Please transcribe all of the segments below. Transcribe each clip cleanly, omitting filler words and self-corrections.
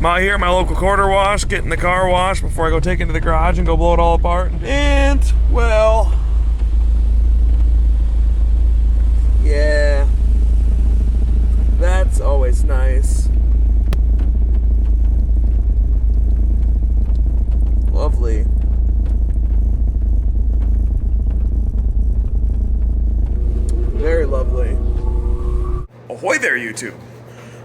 I'm out here at my local quarter wash, getting the car washed before I go take it into the garage and go blow it all apart. And, well, yeah, that's always nice. Lovely. Very lovely. Ahoy there, YouTube.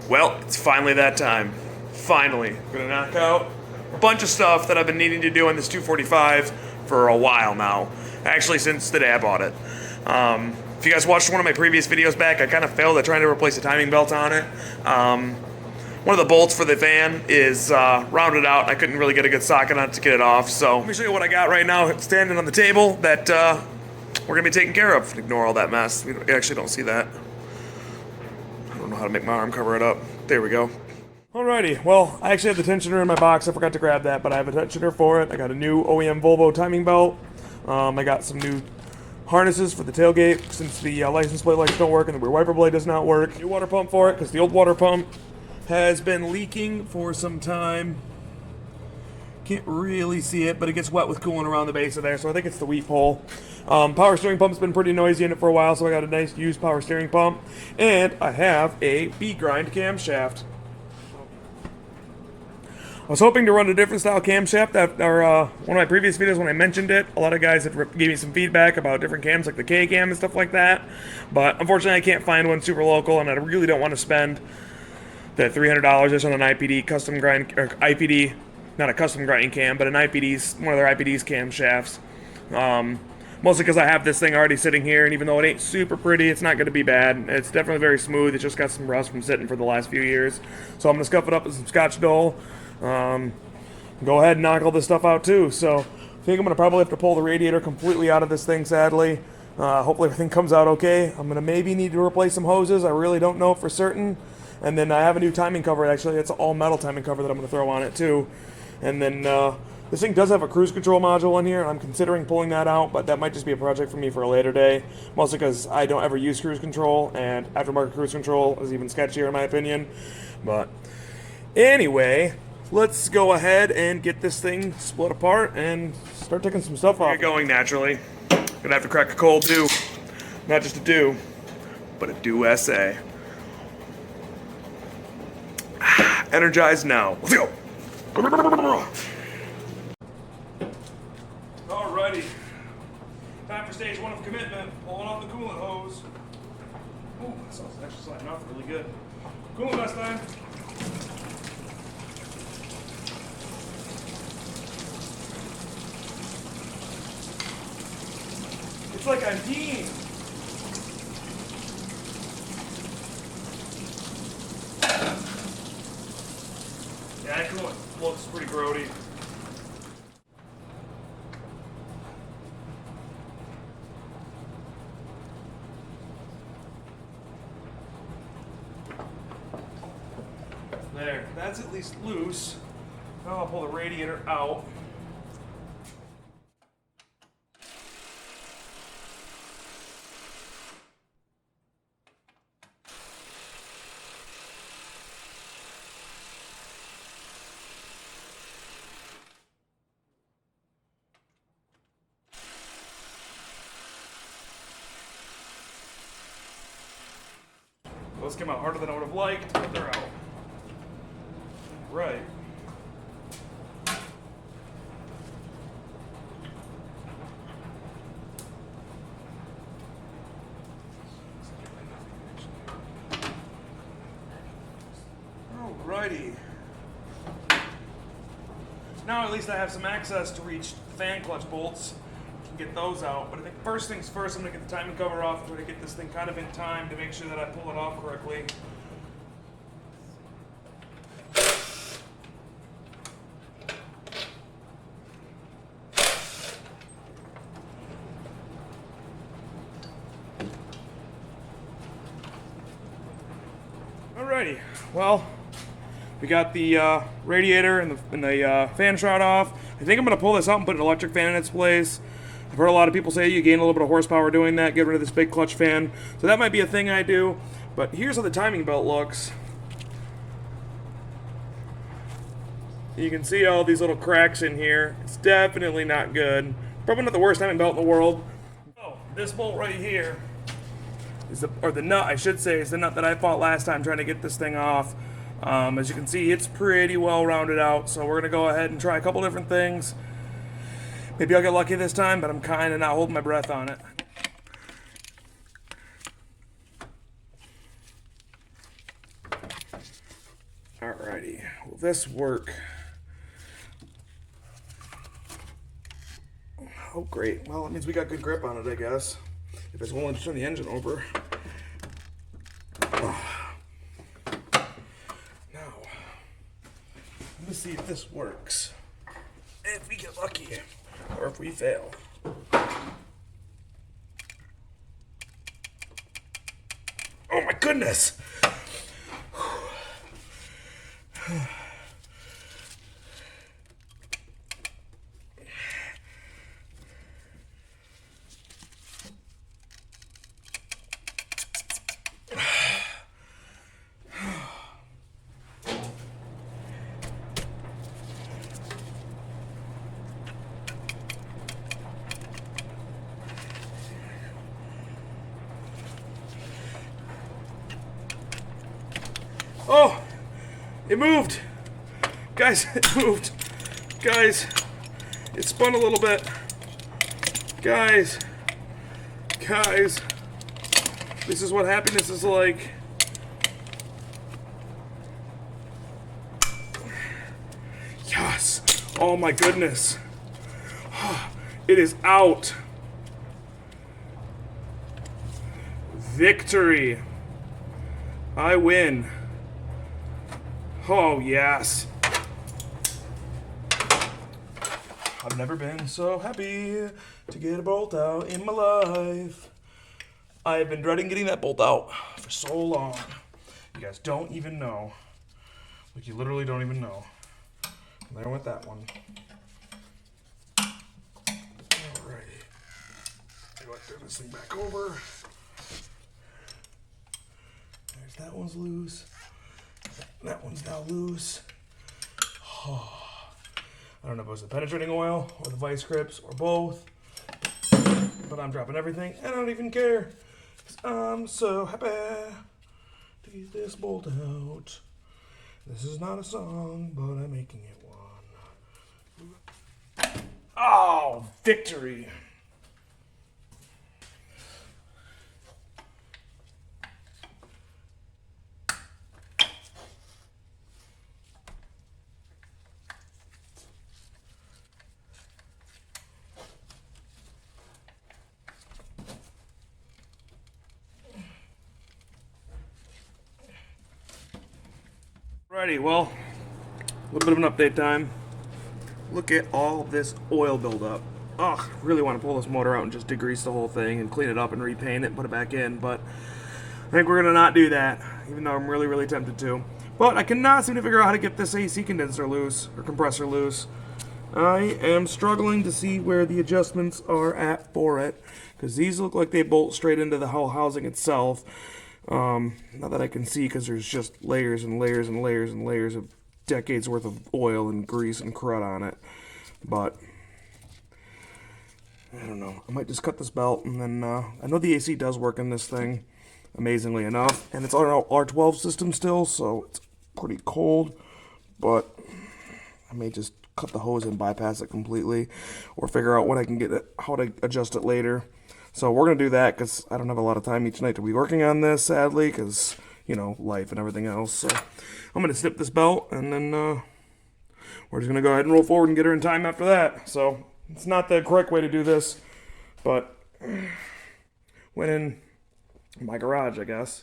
Well, it's finally that time. Finally. I'm gonna knock out a bunch of stuff that I've been needing to do on this 245 for a while now. Actually, since the day I bought it. If you guys watched one of my previous videos back, I kind of failed at trying to replace the timing belt on it. One of the bolts for the fan is rounded out. I couldn't really get a good socket on it to get it off. So let me show you what I got right now standing on the table that we're gonna be taking care of. Ignore all that mess. We actually don't see that. I don't know how to make my arm cover it up. There we go. Alrighty, well, I actually have the tensioner in my box. I forgot to grab that, but I have a tensioner for it. I got a new OEM Volvo timing belt. I got some new harnesses for the tailgate since the license plate lights don't work and the rear wiper blade does not work. New water pump for it because the old water pump has been leaking for some time. Can't really see it, but it gets wet with coolant around the base of there, so I think it's the wheat pole. Power steering pump's been pretty noisy in it for a while, so I got a nice used power steering pump. And I have a B-grind camshaft. I was hoping to run a different style camshaft after one of my previous videos when I mentioned it. A lot of guys have gave me some feedback about different cams like the K-cam and stuff like that. But unfortunately I can't find one super local, and I really don't want to spend the $300 just on an IPD custom grind, or IPD, not a custom grinding cam, but an IPD's, one of their IPD's camshafts. Mostly because I have this thing already sitting here, and even though it ain't super pretty, it's not going to be bad. It's definitely very smooth. It just got some rust from sitting for the last few years. So I'm going to scuff it up with some Scotch Dole. Go ahead and knock all this stuff out too. So I think I'm going to probably have to pull the radiator completely out of this thing, sadly. Hopefully everything comes out okay. I'm going to maybe need to replace some hoses. I really don't know for certain. And then I have a new timing cover. Actually, it's an all metal timing cover that I'm going to throw on it too. And then this thing does have a cruise control module in here. I'm considering pulling that out, but that might just be a project for me for a later day. Mostly because I don't ever use cruise control, and aftermarket cruise control is even sketchier in my opinion. But anyway, let's go ahead and get this thing split apart and start taking some stuff off. Get going naturally. Gonna have to crack a cold do. Not just a do, but a do-SA. Energized now. Let's go. Alrighty. Time for stage one of commitment. Pulling off the coolant hose. Ooh, that sounds actually sliding off really good. Coolant last time. It's like I'm peeing. Yeah, that coolant looks pretty grody. There, that's at least loose. Now I'll pull the radiator out. Those came out harder than I would have liked, but they're out. Right. Alrighty. Now at least I have some access to reach fan clutch bolts. Can get those out, but I think first things first, I'm going to get the timing cover off. I'm going to get this thing kind of in time to make sure that I pull it off correctly. Alrighty, well, we got the radiator and the fan shroud off. I think I'm going to pull this out and put an electric fan in its place. I've heard a lot of people say you gain a little bit of horsepower doing that, get rid of this big clutch fan. So that might be a thing I do. But here's how the timing belt looks. You can see all these little cracks in here. It's definitely not good. Probably not the worst timing belt in the world. Oh, this bolt right here is the nut, I should say, is the nut that I fought last time trying to get this thing off. As you can see, it's pretty well rounded out, so we're going to go ahead and try a couple different things. Maybe I'll get lucky this time, but I'm kind of not holding my breath on it. Alrighty, will this work? Oh, great. Well, that means we got good grip on it, I guess. If it's willing to turn the engine over. Now, let me see if this works. If we get lucky, or if we fail. Oh my goodness! Oh, it moved. Guys, it moved. Guys, it spun a little bit. Guys, this is what happiness is like. Yes. Oh my goodness. It is out. Victory. I win. Oh, yes. I've never been so happy to get a bolt out in my life. I have been dreading getting that bolt out for so long. You guys don't even know. Like, you literally don't even know. There went that one. Alrighty. Go ahead and turn this thing back over. There's that one's loose. That one's now loose. Oh. I don't know if it was the penetrating oil or the vice grips or both. But I'm dropping everything and I don't even care. 'Cause I'm so happy to get this bolt out. This is not a song, but I'm making it one. Oh, victory. Alrighty, well, a little bit of an update time. Look at all this oil buildup. Ugh, really want to pull this motor out and just degrease the whole thing and clean it up and repaint it and put it back in, but I think we're going to not do that, even though I'm really, really tempted to. But I cannot seem to figure out how to get this AC condenser loose, or compressor loose. I am struggling to see where the adjustments are at for it, because these look like they bolt straight into the whole housing itself. Not that I can see, because there's just layers and layers and layers and layers of decades worth of oil and grease and crud on it. But I don't know. I might just cut this belt, and then I know the AC does work in this thing, amazingly enough, and it's on our R12 system still, so it's pretty cold. But I may just cut the hose and bypass it completely, or figure out when I can get it, how to adjust it later. So we're going to do that, because I don't have a lot of time each night to be working on this, sadly, because, you know, life and everything else. So I'm going to snip this belt, and then we're just going to go ahead and roll forward and get her in time after that. So it's not the correct way to do this, but went in my garage, I guess.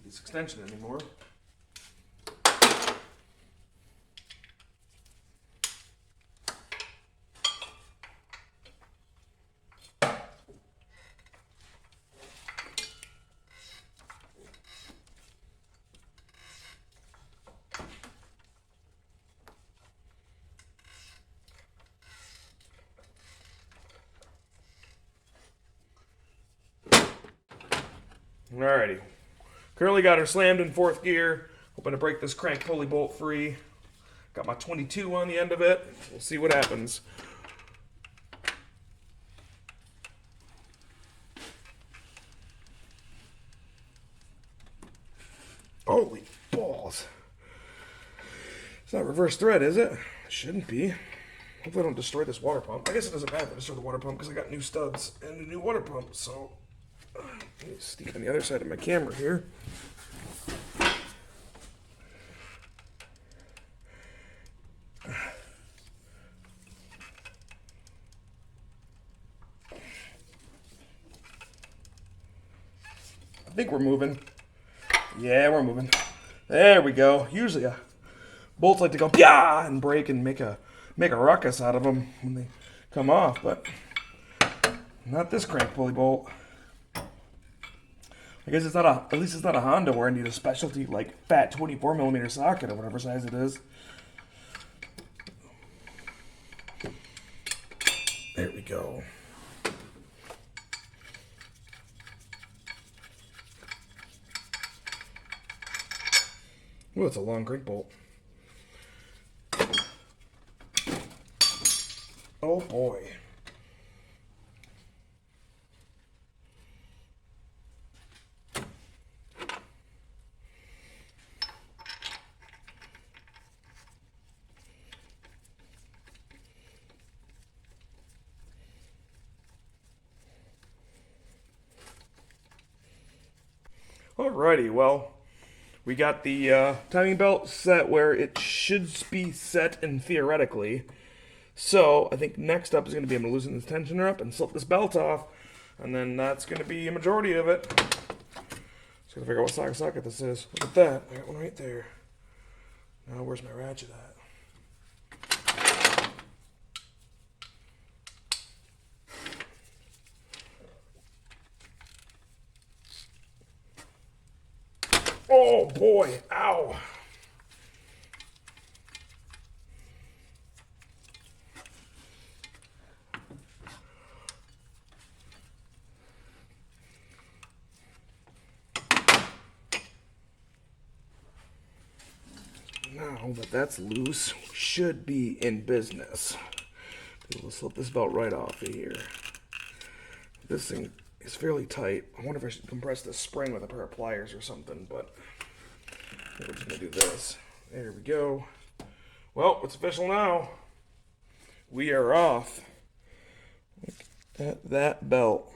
This extension anymore. Alrighty. Currently got her slammed in 4th gear. Hoping to break this crank pulley bolt free. Got my 22 on the end of it. We'll see what happens. Holy balls. It's not reverse thread, is it? It shouldn't be. Hopefully I don't destroy this water pump. I guess it doesn't matter if I destroy the water pump because I got new studs and a new water pump. So, let me sneak on the other side of my camera here. I think we're moving. Yeah, we're moving. There we go. Usually bolts like to go yeah and break and make a ruckus out of them when they come off, but not this crank pulley bolt. I guess at least it's not a Honda where I need a specialty like fat 24mm socket or whatever size it is. There we go. Ooh, it's a long crank bolt. Oh boy. Alrighty, well, we got the timing belt set where it should be set in theoretically. So I think next up is going to be I'm going to loosen this tensioner up and slip this belt off, and then that's going to be a majority of it. Just got to figure out what socket this is. Look at that. I got one right there. Now where's my ratchet at? Oh boy, ow. Now that that's loose, we should be in business. We'll slip this belt right off of here. This thing is fairly tight. I wonder if I should compress this spring with a pair of pliers or something, but we're just going to do this. There we go. Well, it's official now. We are off. Look at that belt.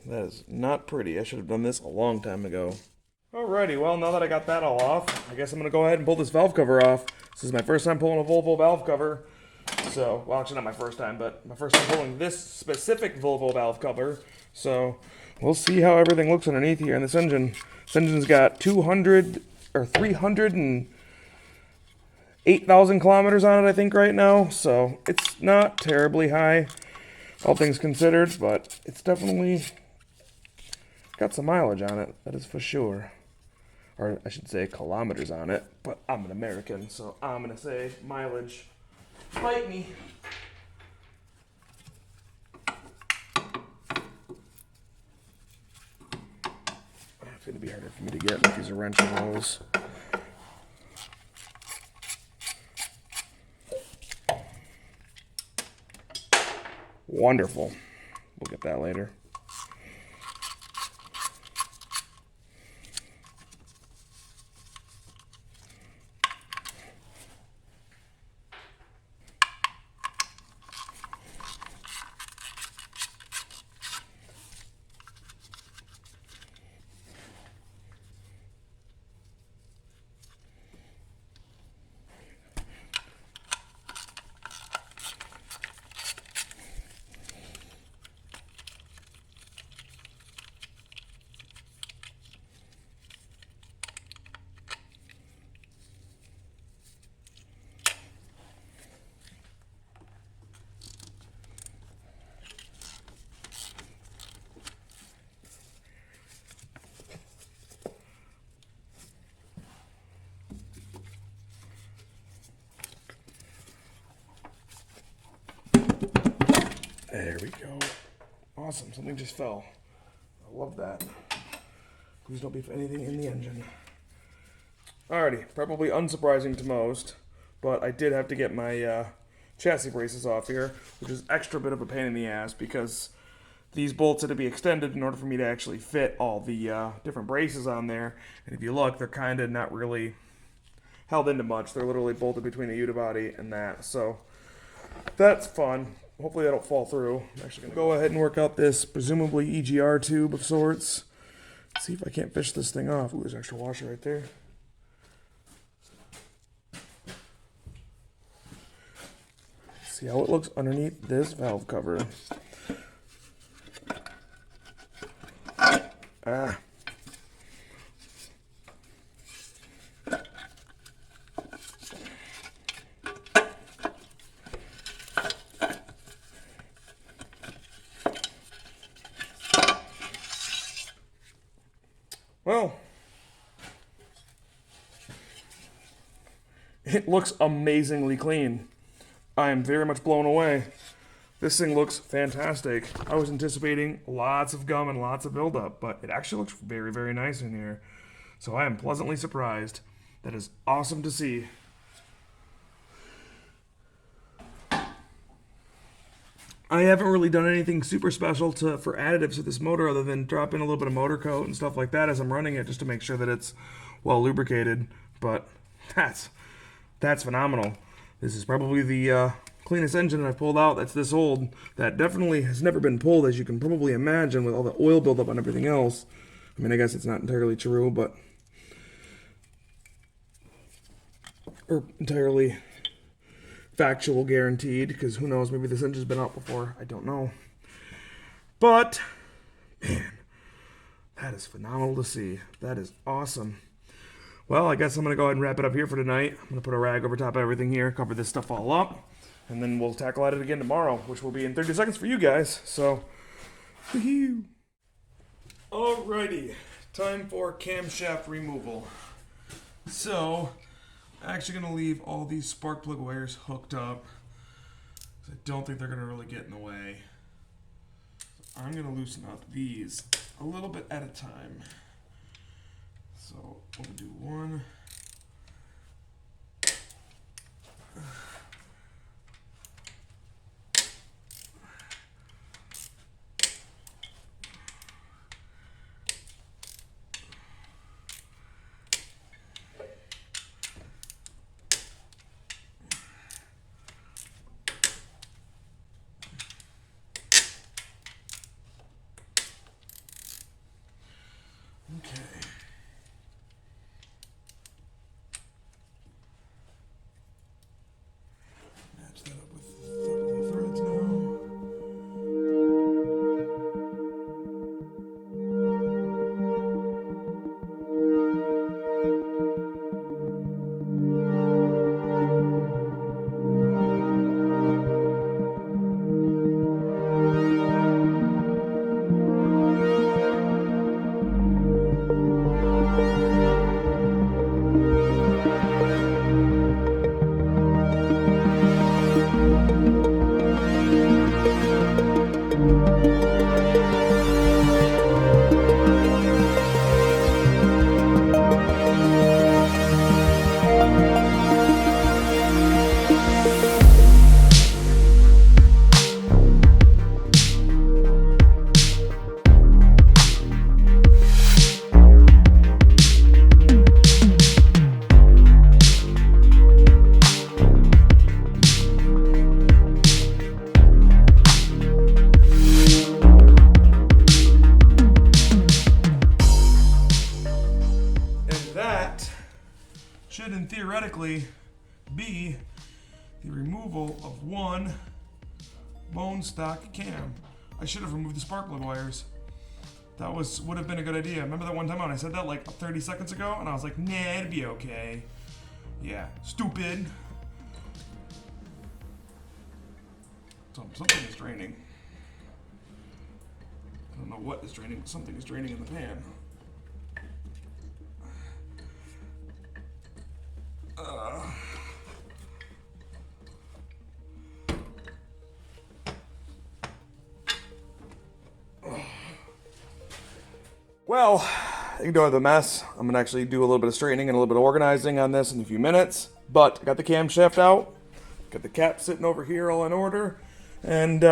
That is not pretty. I should have done this a long time ago. Alrighty, well, now that I got that all off, I guess I'm going to go ahead and pull this valve cover off. This is my first time pulling a Volvo valve cover. So, well, actually not my first time, but my first time pulling this specific Volvo valve cover. So, we'll see how everything looks underneath here in this engine. This engine's got 308,000 kilometers on it, I think, right now. So, it's not terribly high, all things considered, but it's definitely got some mileage on it, that is for sure. Or I should say kilometers on it, but I'm an American, so I'm going to say mileage. Fight me. It's going to be harder for me to get with these wrench holes. Wonderful. We'll get that later. There we go. Awesome. Something just fell. I love that. Please don't be anything in the engine. Alrighty, probably unsurprising to most, but I did have to get my chassis braces off here, which is extra bit of a pain in the ass because these bolts had to be extended in order for me to actually fit all the different braces on there. And if you look, they're kind of not really held into much. They're literally bolted between the unibody and that. So that's fun. Hopefully that'll fall through. I'm actually going to go ahead and work out this presumably EGR tube of sorts. See if I can't fish this thing off. Ooh, there's an extra washer right there. See how it looks underneath this valve cover. Ah. Well, it looks amazingly clean. I am very much blown away. This thing looks fantastic. I was anticipating lots of gum and lots of buildup, but it actually looks very, very nice in here. So I am pleasantly surprised. That is awesome to see. I haven't really done anything super special for additives to this motor other than drop in a little bit of motor coat and stuff like that as I'm running it just to make sure that it's well lubricated. But that's phenomenal. This is probably the cleanest engine I've pulled out that's this old. That definitely has never been pulled, as you can probably imagine, with all the oil buildup and everything else. I mean, I guess it's not entirely true, but... or entirely factual guaranteed, because who knows, maybe this engine's been out before. I don't know. But, man, that is phenomenal to see. That is awesome. Well, I guess I'm going to go ahead and wrap it up here for tonight. I'm going to put a rag over top of everything here, cover this stuff all up, and then we'll tackle at it again tomorrow, which will be in 30 seconds for you guys. So, woohoo! Alrighty, time for camshaft removal. So, I'm actually going to leave all these spark plug wires hooked up, because I don't think they're going to really get in the way. So I'm going to loosen up these a little bit at a time. So we'll do one. Okay. Match that up with the threads now. Should, and theoretically, be the removal of one bone stock cam. I should have removed the spark plug wires. That would have been a good idea. Remember that one time when I said that like 30 seconds ago, and I was like, nah, it'd be okay. Yeah, stupid. Something is draining. I don't know what is draining, but something is draining in the pan. Well, ignore the mess. I'm gonna actually do a little bit of straightening and a little bit of organizing on this in a few minutes. But I got the camshaft out, got the cap sitting over here all in order, and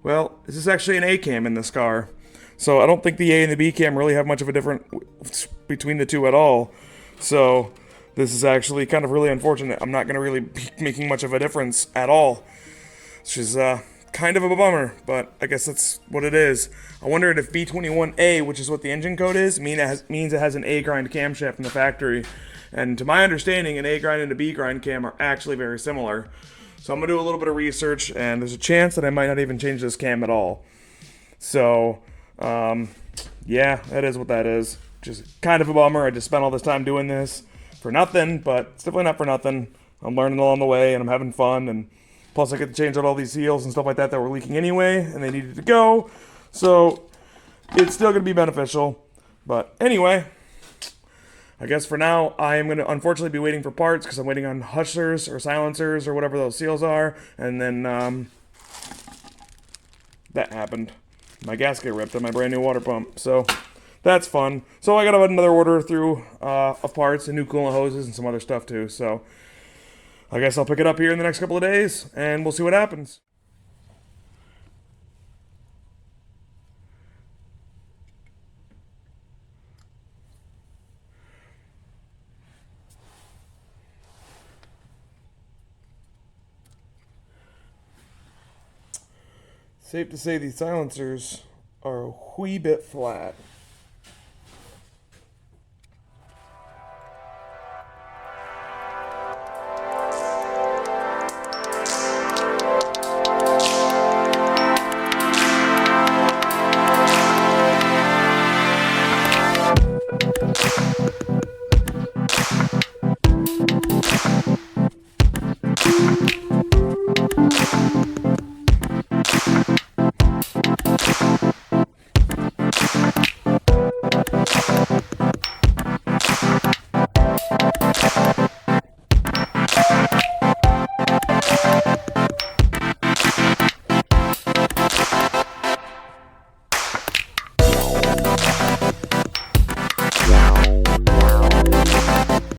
well, this is actually an A cam in this car. So I don't think the A and the B cam really have much of a difference between the two at all. So this is actually kind of really unfortunate. I'm not gonna really be making much of a difference at all, which is kind of a bummer, but I guess that's what it is. I wondered if B21A, which is what the engine code is, means it has an A grind camshaft in the factory. And to my understanding, an A grind and a B grind cam are actually very similar. So I'm going to do a little bit of research, and there's a chance that I might not even change this cam at all. So, yeah, that is what that is. Just kind of a bummer. I just spent all this time doing this for nothing, but it's definitely not for nothing. I'm learning along the way, and I'm having fun, and plus I get to change out all these seals and stuff like that were leaking anyway, and they needed to go. So it's still going to be beneficial. But anyway, I guess for now, I am going to unfortunately be waiting for parts because I'm waiting on hushers or silencers or whatever those seals are. And then that happened. My gasket ripped on my brand new water pump. So that's fun. So I got another order through of parts and new coolant hoses and some other stuff too. So I guess I'll pick it up here in the next couple of days, and we'll see what happens. Safe to say these silencers are a wee bit flat.